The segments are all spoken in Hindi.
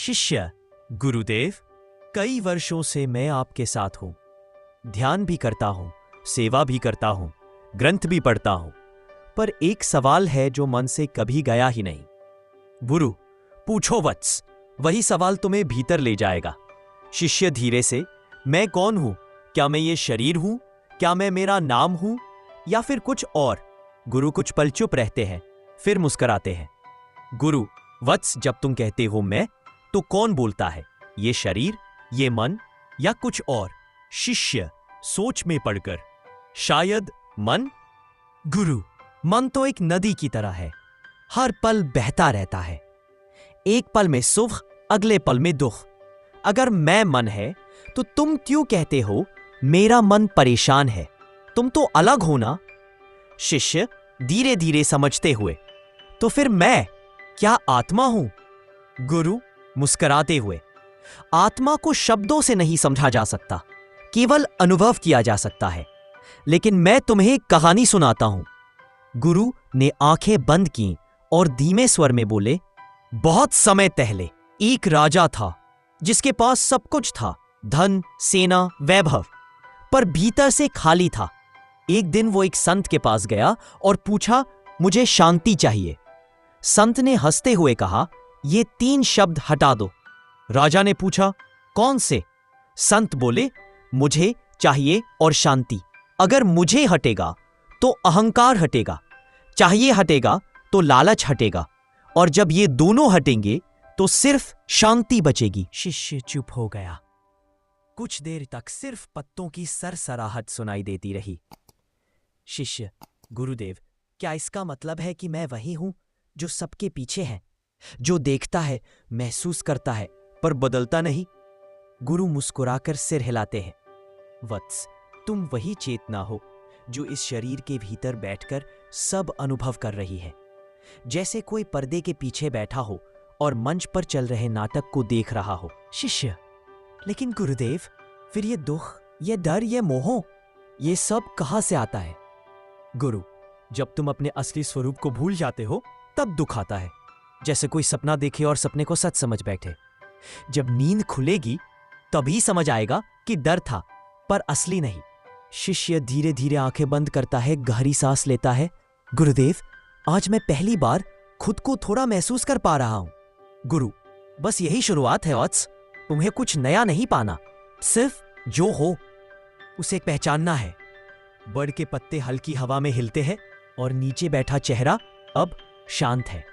शिष्य, गुरुदेव, कई वर्षों से मैं आपके साथ हूं। ध्यान भी करता हूं, सेवा भी करता हूं, ग्रंथ भी पढ़ता हूं, पर एक सवाल है जो मन से कभी गया ही नहीं। गुरु, पूछो वत्स, वही सवाल तुम्हें भीतर ले जाएगा। शिष्य धीरे से, मैं कौन हूं? क्या मैं ये शरीर हूं? क्या मैं मेरा नाम हूं या फिर कुछ और? गुरु कुछ पल चुप रहते हैं, फिर मुस्कुराते हैं। गुरु, वत्स, जब तुम कहते हो मैं, तो कौन बोलता है? ये शरीर, ये मन या कुछ और? शिष्य सोच में पड़कर, शायद मन। गुरु, मन तो एक नदी की तरह है, हर पल बहता रहता है। एक पल में सुख, अगले पल में दुख। अगर मैं मन है तो तुम क्यों कहते हो मेरा मन परेशान है? तुम तो अलग हो ना। शिष्य धीरे धीरे समझते हुए, तो फिर मैं क्या आत्मा हूं? गुरु मुस्कुराते हुए, आत्मा को शब्दों से नहीं समझा जा सकता, केवल अनुभव किया जा सकता है। लेकिन मैं तुम्हें एक कहानी सुनाता हूं। गुरु ने आंखें बंद की और धीमे स्वर में बोले, बहुत समय पहले एक राजा था जिसके पास सब कुछ था, धन, सेना, वैभव, पर भीतर से खाली था। एक दिन वो एक संत के पास गया और पूछा, मुझे शांति चाहिए। संत ने हंसते हुए कहा, ये 3 शब्द हटा दो। राजा ने पूछा, कौन से? संत बोले, मुझे चाहिए और शांति। अगर मुझे हटेगा तो अहंकार हटेगा, चाहिए हटेगा तो लालच हटेगा, और जब ये दोनों हटेंगे तो सिर्फ शांति बचेगी। शिष्य चुप हो गया। कुछ देर तक सिर्फ पत्तों की सरसराहट सुनाई देती रही। शिष्य, गुरुदेव, क्या इसका मतलब है कि मैं वही हूं जो सबके पीछे है, जो देखता है, महसूस करता है, पर बदलता नहीं? गुरु मुस्कुराकर सिर हिलाते हैं। वत्स, तुम वही चेतना हो जो इस शरीर के भीतर बैठकर सब अनुभव कर रही है, जैसे कोई पर्दे के पीछे बैठा हो और मंच पर चल रहे नाटक को देख रहा हो। शिष्य, लेकिन गुरुदेव, फिर ये दुख, ये डर, ये मोह, ये सब कहां से आता है? गुरु, जब तुम अपने असली स्वरूप को भूल जाते हो तब दुख आता है, जैसे कोई सपना देखे और सपने को सच समझ बैठे। जब नींद खुलेगी तभी समझ आएगा कि डर था पर असली नहीं। शिष्य धीरे धीरे आंखें बंद करता है, गहरी सांस लेता है। गुरुदेव, आज मैं पहली बार खुद को थोड़ा महसूस कर पा रहा हूं। गुरु, बस यही शुरुआत है वत्स, तुम्हें कुछ नया नहीं पाना, सिर्फ जो हो उसे पहचानना है। बड़ के पत्ते हल्की हवा में हिलते हैं और नीचे बैठा चेहरा अब शांत है।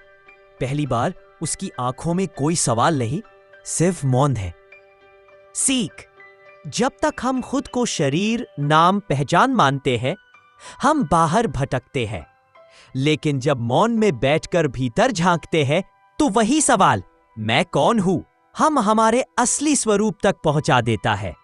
पहली बार उसकी आंखों में कोई सवाल नहीं, सिर्फ मौन है। सीख, जब तक हम खुद को शरीर, नाम, पहचान मानते हैं, हम बाहर भटकते हैं। लेकिन जब मौन में बैठकर भीतर झांकते हैं, तो वही सवाल, मैं कौन हूं, हम हमारे असली स्वरूप तक पहुंचा देता है।